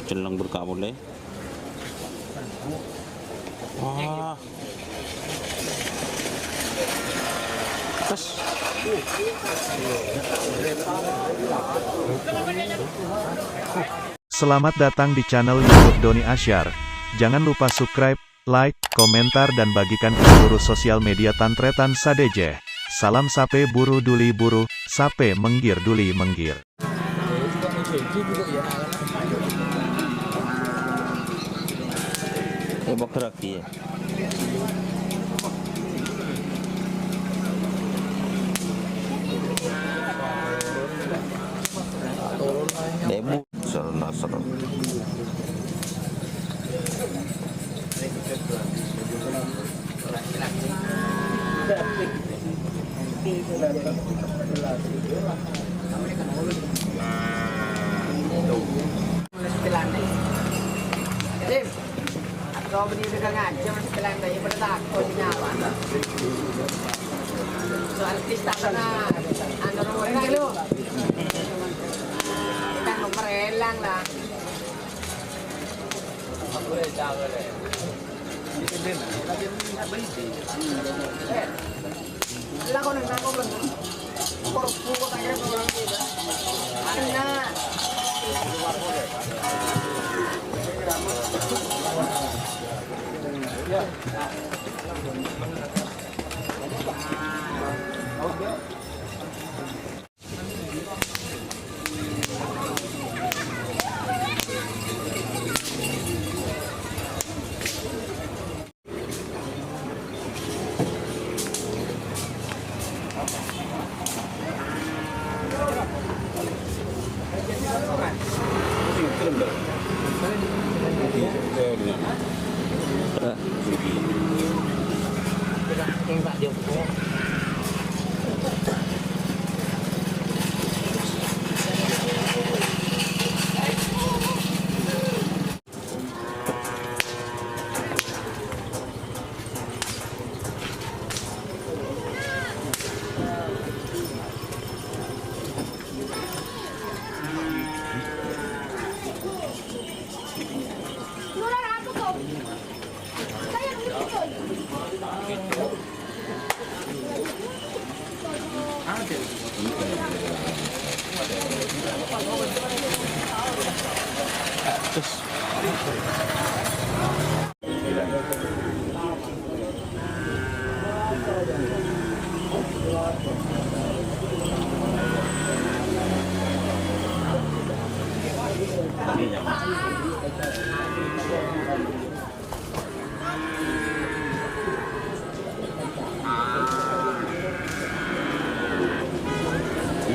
Celang berkabul deh. Wah. Pas. Selamat datang di channel YouTube Doni Asyar. Jangan lupa subscribe, like, komentar dan bagikan ke seluruh sosial media Tantretan Sadeje. Salam sape buru duli buru, sape menggir duli menggir. Bakrak dia. Demo serna. Kau berdiri dengan aja masih bilang tadi pada takut nyawa. Soal artis tak pernah. Anda nomor elang lu. Kita nomor elang lah. Boleh jaga deh. Lah kau nak kau belum. Korpu kau tak kira belum kita. Anda.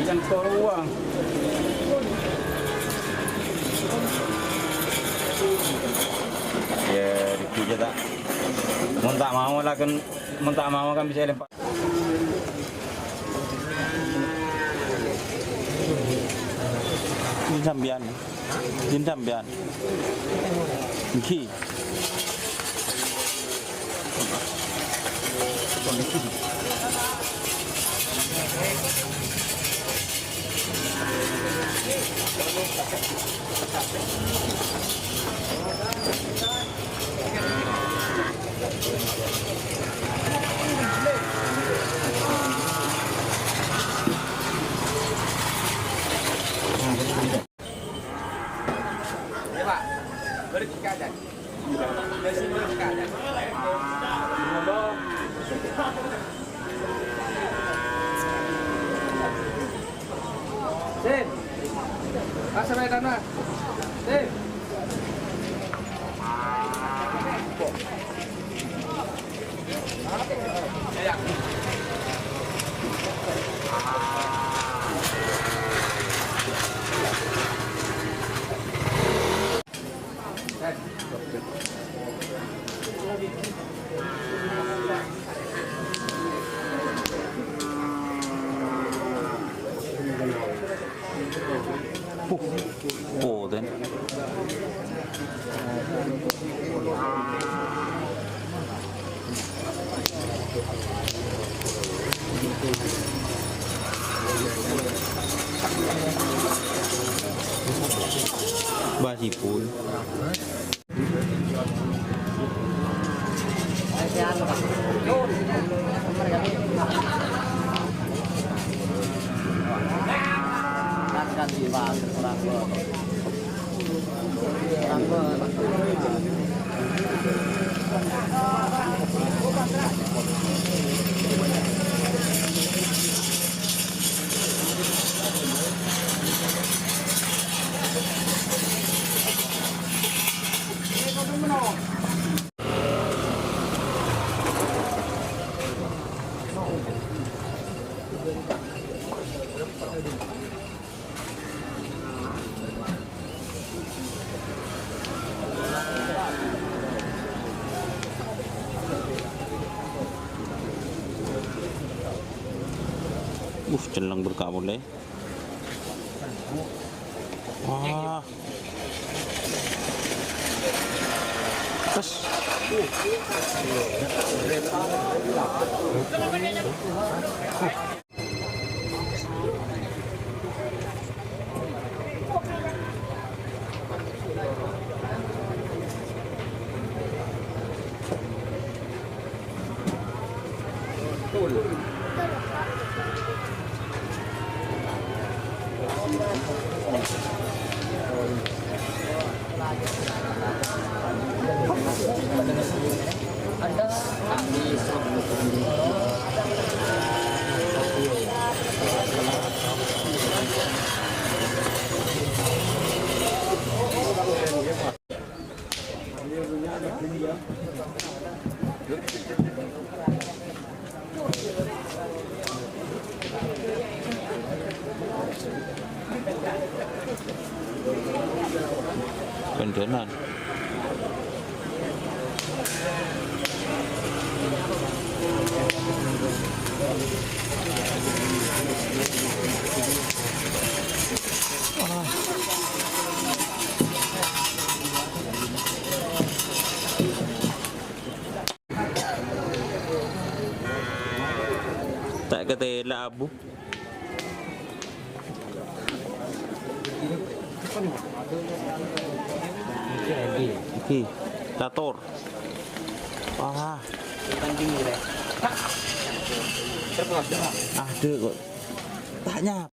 Yang keluar. Ya, dikit tak. Mau tak mau lah kan, mau tak mau kan bisa lempar. Jin sambian. Ki. Berkadang. Sim. Pasar naik tanah. Sim. Oh, then. Basipul. Celang berkabut deh. Wah. Terus. Pendenan. Tak ketela abu. Iki, dator. Wah. Ada kok. Tanya.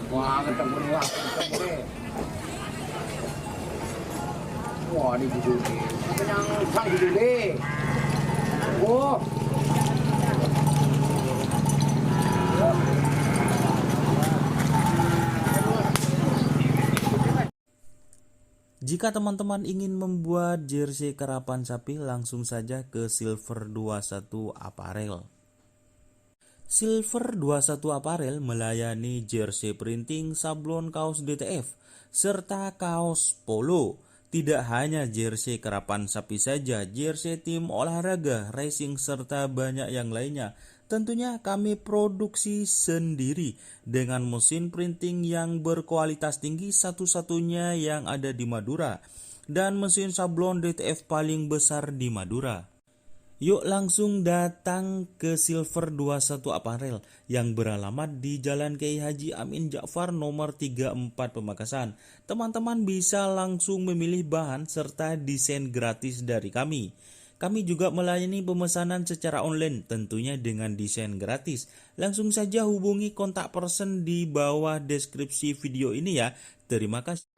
Wah, ketemu nih, wah, ini judul nih. Yang sang judul nih. Oh. Jika teman-teman ingin membuat jersey karapan sapi, langsung saja ke Silver 21 Apparel. Silver 21 Apparel melayani jersey printing, sablon kaos DTF, serta kaos polo. Tidak hanya jersey karapan sapi saja, jersey tim olahraga, racing, serta banyak yang lainnya. Tentunya kami produksi sendiri dengan mesin printing yang berkualitas tinggi, satu-satunya yang ada di Madura, dan mesin sablon DTF paling besar di Madura. Yuk langsung datang ke Silver 21 Apparel yang beralamat di Jalan Kiai Haji Amin Ja'far nomor 34 Pamekasan. Teman-teman bisa langsung memilih bahan serta desain gratis dari kami. Kami juga melayani pemesanan secara online, tentunya dengan desain gratis. Langsung saja hubungi kontak person di bawah deskripsi video ini ya. Terima kasih.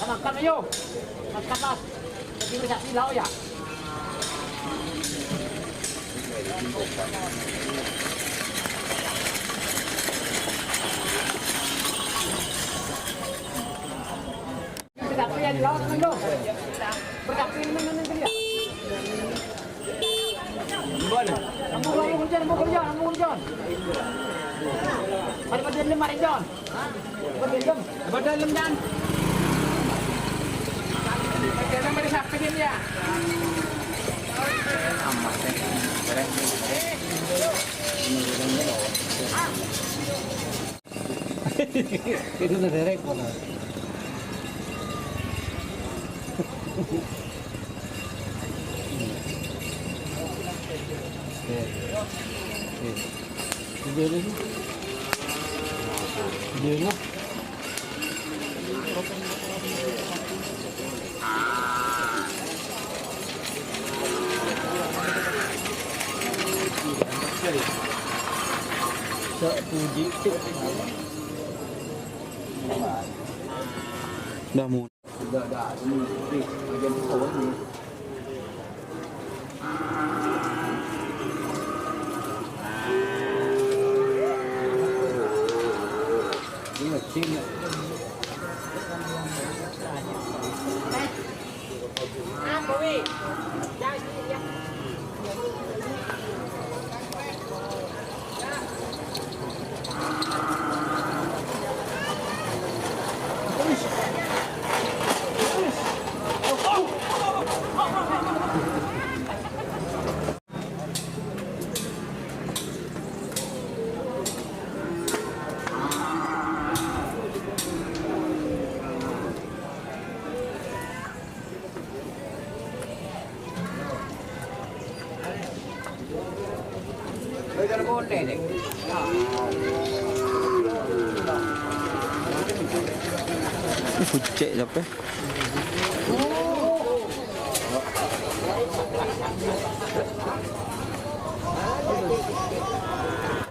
Makan ayo. Makan. Jadi banyak silau ya. Berapa ya di laut dulu? Berapa ini dia? Boleh. Nambung hujan. Pada dalam mari John. Pada dalam dan. Dalam pada siapa dia? Itu udah derek pun. Udah mau. Kucek siapa?